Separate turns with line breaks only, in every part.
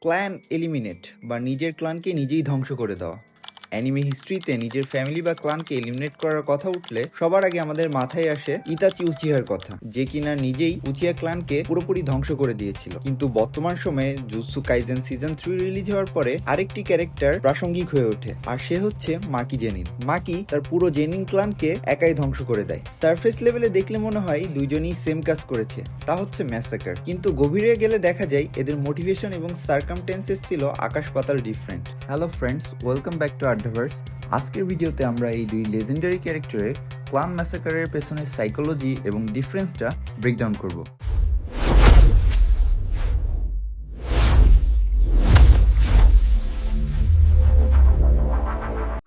Clan eliminate বা নিজের ক্লানকে নিজেই ধ্বংস করে দেওয়া। অ্যানিমে হিস্ট্রিতে নিজের ফ্যামিলি বা ক্লানকে এলিমিনেট করার কথা উঠলে সবার আগে আমাদের মাথায় আসে ইতাচি উচিহার কথা, যে কিনা নিজেই উচিহা ক্লানকে পুরোপুরি ধ্বংস করে দিয়েছিল। কিন্তু বর্তমান সময়ে জুৎসু কাইজেন সিজন 3 রিলিজ হওয়ার পরে আরেকটি ক্যারেক্টার প্রাসঙ্গিক হয়ে ওঠে, আর সে হচ্ছে মাকি জেনিন। মাকি তার পুরো জেনিন ক্লানকে একাই ধ্বংস করে দেয়। সারফেস লেভেলে দেখলে মনে হয় দুইজনই সেম কাজ করেছে, তা হচ্ছে ম্যাসাকার। কিন্তু গভীরে গেলে দেখা যায় এদের মোটিভেশন এবং সার্কামটেন্সেস ছিল আকাশ পাতাল different. Hello friends, welcome back to Addaverse. আজকের ভিডিওতে আমরা এই দুই লেজেন্ডারি ক্যারেক্টারের ক্লান ম্যাসাকারের পেছনে সাইকোলজি এবং ডিফারেন্সটা ব্রেকডাউন করব।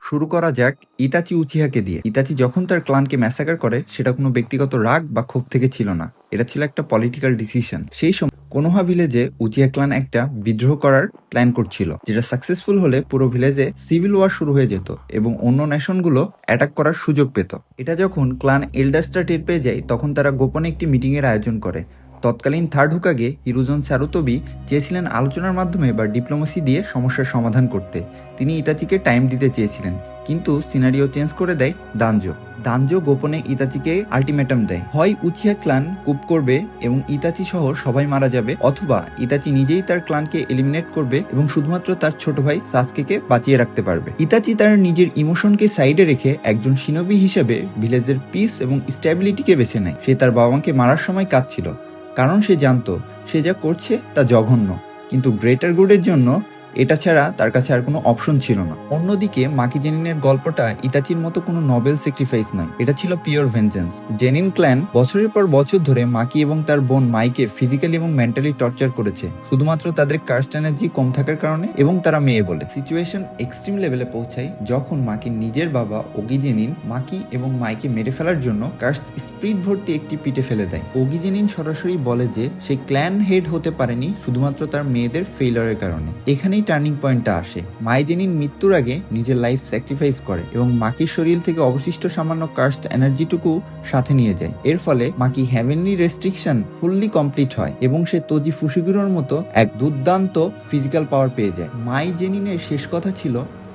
শুরু করা যাক ইতাচি উচিহাকে দিয়ে। ইতাচি যখন তার ক্লানকে ম্যাসাকার করে, সেটা কোনো ব্যক্তিগত রাগ বা ক্ষোভ থেকে ছিল না, এটা ছিল একটা পলিটিক্যাল ডিসিশন। সেই সময় কোনোহা ভিলেজে উচিহা ক্লান একটা বিদ্রোহ করার প্ল্যান করছিল, যেটা সাকসেসফুল হলে পুরো ভিলেজে সিভিল ওয়ার শুরু হয়ে যেত এবং অন্য নেশনগুলো অ্যাটাক করার সুযোগ পেত। এটা যখন ক্লান এল্ডার্সটা টের পেয়ে যায়, তখন তারা গোপনে একটি মিটিংয়ের আয়োজন করে। তৎকালীন থার্ড হুকাগে হিরুজন স্যারুতোবি চেয়েছিলেন আলোচনার মাধ্যমে বা ডিপ্লোমেসি দিয়ে সমস্যার সমাধান করতে। তিনি ইতাচিকে টাইম দিতে চেয়েছিলেন, কিন্তু সিনারিও চেঞ্জ করে দেয় দানজো। দানজো গোপনে ইতাচিকে আলটিমেটাম দেয়, হয় উচিহা ক্লান কুপ করবে এবং ইতাচি সহ সবাই মারা যাবে, অথবা ইতাচি নিজেই তার ক্লানকে এলিমিনেট করবে এবং শুধুমাত্র তার ছোট ভাই সাসকেকে বাঁচিয়ে রাখতে পারবে। ইতাচি তার নিজের ইমোশনকে সাইডে রেখে একজন শিনোবি হিসেবে ভিলেজের পিস এবং স্ট্যাবিলিটিকে বেছে নেয়। সে তার বাবাকে মারার সময় কাঁদছিল, কারণ সে জানতো সে যা করছে তা জঘন্য, কিন্তু গ্রেটার গুডের জন্য এটা ছাড়া তার কাছে আর কোনো অপশন ছিল না। অন্যদিকে মাকি জেনিনের গল্পটা ইতাচির মতো কোনো নোবেল স্যাক্রিফাইস নয়, এটা ছিল পিওর ভেঞ্জেন্স। জেনিন ক্ল্যান বছরের পর বছর ধরে মাকি এবং তার বোন মাইকে ফিজিক্যালি এবং মেন্টালি টর্চার করেছে, শুধুমাত্র তাদের কার্স্ট এনার্জি কম থাকার কারণে এবং তারা মেয়ে বলে। সিচুয়েশন এক্সট্রিম লেভেলে পৌঁছায় যখন মাকির নিজের বাবা ওগি জেনিন মাকি এবং মাইকে মেরে ফেলার জন্য কার্স্ট স্পিরিট ভর্তি একটি পিঠে ফেলে দেয়। ওগি জেনিন সরাসরি বলে যে সে ক্ল্যান হেড হতে পারেনি শুধুমাত্র তার মেয়েদের ফেইলারের কারণে। এখানেই টার্নিং পয়েন্টটা আসে। মাই জেনিন মৃত্যুর আগে নিজের লাইফ স্যাক্রিফাইস করে এবং মাকির শরীর থেকে অবশিষ্ট সামান্য কার্স্ট এনার্জিটুকু সাথে নিয়ে যায়। এর ফলে মাকি হ্যাভেনলি রেস্ট্রিকশন ফুললি কমপ্লিট হয় এবং সে তোজি ফুশিগুরোর মতো এক দুর্দান্ত ফিজিক্যাল পাওয়ার পেয়ে যায়। মাই জেনিনের শেষ কথা ছিল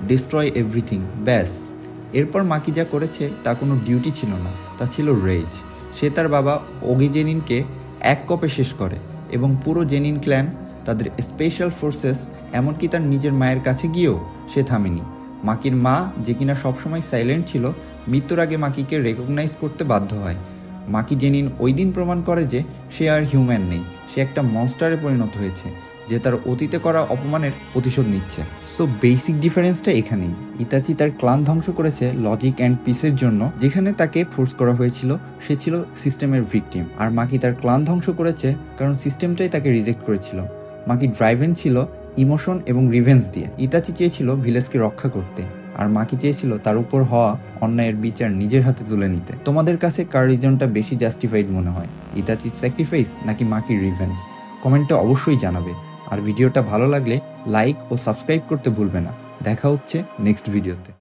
ডিস্ট্রয় এভরিথিং, ব্যাস। এরপর মাকি যা করেছে তা কোনো ডিউটি ছিল না, তা ছিল রেজ। সে তার বাবা ওগি জেনিনকে এক কপে শেষ করে এবং পুরো জেনিন ক্ল্যান, তাদের স্পেশাল ফোর্সেস, এমনকি তার নিজের মায়ের কাছে গিয়েও সে থামেনি। মাকির মা, যে কিনা সবসময় সাইলেন্ট ছিল, মৃত্যুর আগে মাকিকে রেকগনাইজ করতে বাধ্য হয়। মাকি জেনিন ওই দিন প্রমাণ করে যে সে আর হিউম্যান নেই, সে একটা মনস্টারে পরিণত হয়েছে, যে তার অতীতে করা অপমানের প্রতিশোধ নিচ্ছে। সো বেসিক ডিফারেন্সটা এখানেই। ইতাচি তার ক্লান ধ্বংস করেছে লজিক অ্যান্ড পিসের জন্য, যেখানে তাকে ফোর্স করা হয়েছিল, সে ছিল সিস্টেমের ভিকটিম। আর মাকি তার ক্লান ধ্বংস করেছে কারণ সিস্টেমটাই তাকে রিজেক্ট করেছিল। মাকি ড্রাইভেন ছিল ইমোশন এবং রিভেঞ্জ দিয়ে। ইতাচি চেয়েছিল ভিলেজকে রক্ষা করতে, আর মাকি চেয়েছিল তার উপর হওয়া অন্যায়ের বিচার নিজের হাতে তুলে নিতে। তোমাদের কাছে কার রিজনটা বেশি জাস্টিফাইড মনে হয়, ইতাচির স্যাক্রিফাইস নাকি মাকির রিভেঞ্জ? কমেন্টে অবশ্যই জানাবে। আর ভিডিওটা ভালো লাগলে লাইক ও সাবস্ক্রাইব করতে ভুলবে না। দেখা হচ্ছে নেক্সট ভিডিওতে।